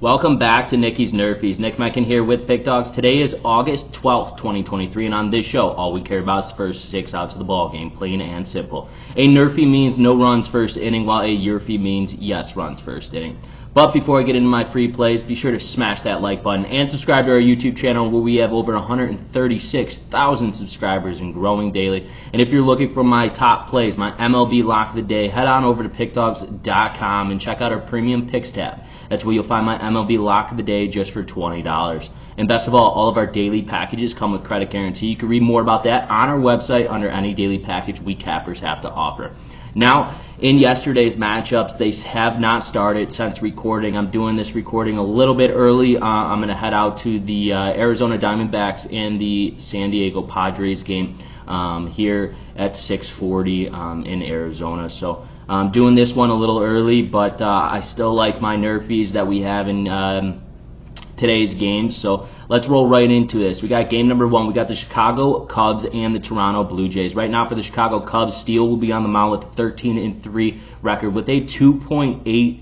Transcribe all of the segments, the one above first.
Welcome back to Nicky's Nerfies. Nick Meckin here with Pickdawgz. Today is August 12th, 2023, and on this show, all we care about is the first 6 outs of the ball game, plain and simple. A Nerfie means no runs first inning, while a YRFI means yes runs first inning. But before I get into my free plays, be sure to smash that like button and subscribe to our YouTube channel where we have over 136,000 subscribers and growing daily. And if you're looking for my top plays, my MLB lock of the day, head on over to Pickdawgz.com and check out our premium picks tab. That's where you'll find my MLB lock of the day just for $20. And best of all of our daily packages come with credit guarantee. You can read more about that on our website under any daily package we cappers have to offer. Now, in yesterday's matchups, they have not started since recording. I'm doing this recording a little bit early. I'm going to head out to the Arizona Diamondbacks and the San Diego Padres game here at 6:40 in Arizona. So I'm doing this one a little early, but I still like my Nerfies that we have in today's games. So let's roll right into this. We got game number 1. We got the Chicago Cubs and the Toronto Blue Jays. Right now for the Chicago Cubs, Steele will be on the mound with a 13-3 record with a 2.8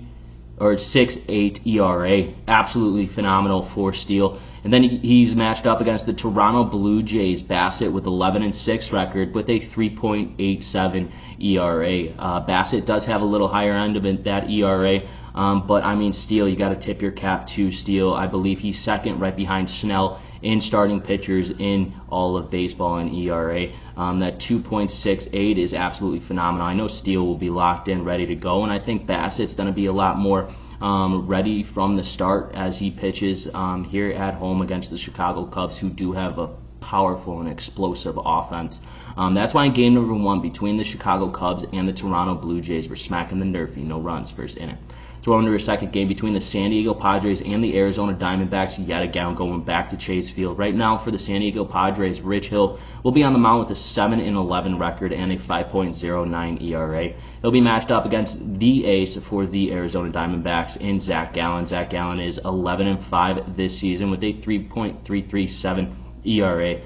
or 6.8 ERA. Absolutely phenomenal for Steele. And then he's matched up against the Toronto Blue Jays, Bassett, with 11-6 record with a 3.87 ERA. Bassett does have a little higher end of that ERA, but I mean, Steele, you got to tip your cap to Steele. I believe he's second right behind Snell in starting pitchers in all of baseball in ERA. That 2.68 is absolutely phenomenal. I know Steele will be locked in, ready to go, and I think Bassett's going to be a lot more ready from the start as he pitches here at home against the Chicago Cubs, who do have a powerful and explosive offense. That's why in game number 1 between the Chicago Cubs and the Toronto Blue Jays, we're smacking the Nerfie, no runs first inning. So we're into our second game between the San Diego Padres and the Arizona Diamondbacks, yet again going back to Chase Field. Right now for the San Diego Padres, Rich Hill will be on the mound with a 7-11 record and a 5.09 ERA. He'll be matched up against the ace for the Arizona Diamondbacks in Zach Gallen. Zach Gallen is 11-5 this season with a 3.337 ERA.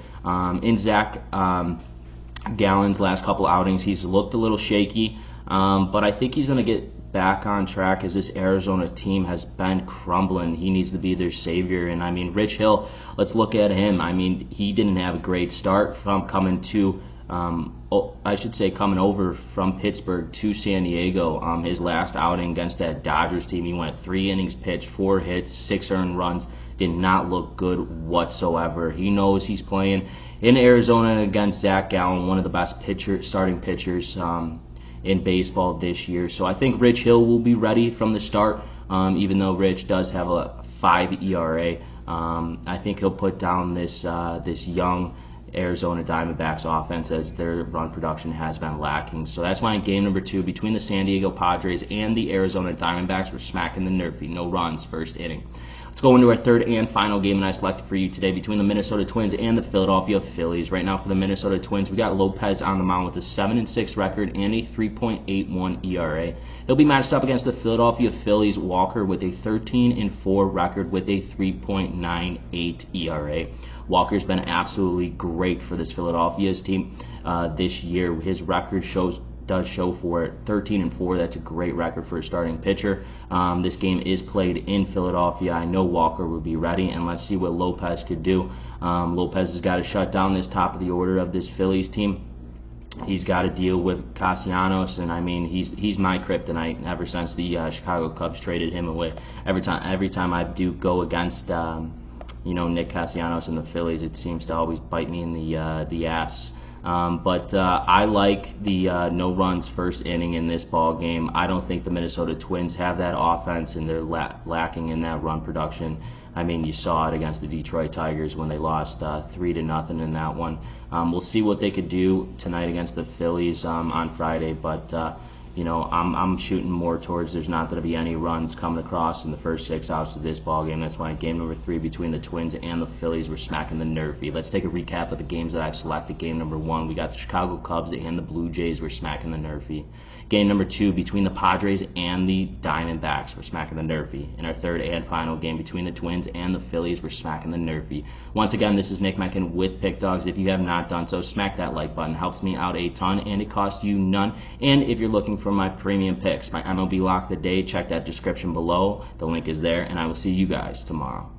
In Zach Gallen's last couple outings, he's looked a little shaky, but I think he's going to get back on track as this Arizona team has been crumbling. He needs to be their savior. And I mean, Rich Hill, let's look at him. I mean, he didn't have a great start from coming over from Pittsburgh to San Diego. His last outing against that Dodgers team, he went 3 innings pitched, 4 hits, 6 earned runs. Did not look good whatsoever. He knows he's playing in Arizona against Zach Gallen, one of the best starting pitchers in baseball this year. So I think Rich Hill will be ready from the start, even though Rich does have a 5 ERA. I think he'll put down this young Arizona Diamondbacks offense as their run production has been lacking. So that's why in game number 2 between the San Diego Padres and the Arizona Diamondbacks, we're smacking the Nerfie, no runs first inning. Let's go into our third and final game that I selected for you today between the Minnesota Twins and the Philadelphia Phillies. Right now for the Minnesota Twins, we got Lopez on the mound with a 7-6 record and a 3.81 ERA. He'll be matched up against the Philadelphia Phillies, Walker, with a 13-4 record with a 3.98 ERA. Walker's been absolutely great for this Philadelphia's team this year. His record does show for it. 13-4, that's a great record for a starting pitcher. This game is played in Philadelphia. I know Walker will be ready, and let's see what Lopez could do. Lopez has got to shut down this top of the order of this Phillies team. He's got to deal with Castellanos, and I mean, he's my kryptonite ever since the Chicago Cubs traded him away. Every time I do go against Nick Castellanos and the Phillies, it seems to always bite me in the ass. But I like the no runs first inning in this ball game. I don't think the Minnesota Twins have that offense, and they're lacking in that run production. I mean, you saw it against the Detroit Tigers when they lost 3-0 in that one. We'll see what they could do tonight against the Phillies on Friday, but I'm shooting more towards there's not going to be any runs coming across in the first 6 outs of this ball game. That's why in game number 3 between the Twins and the Phillies, we're smacking the Nerfie. Let's take a recap of the games that I've selected. Game number 1, we got the Chicago Cubs and the Blue Jays, we're smacking the Nerfie. Game number 2 between the Padres and the Diamondbacks, we're smacking the Nerfie. In our third and final game between the Twins and the Phillies, we're smacking the Nerfie. Once again, this is Nick Meckin with Pickdawgz. If you have not done so, smack that like button. Helps me out a ton, and it costs you none. And if you're looking for for my premium picks, my MLB lock of the day. Check that description below. The link is there, and I will see you guys tomorrow.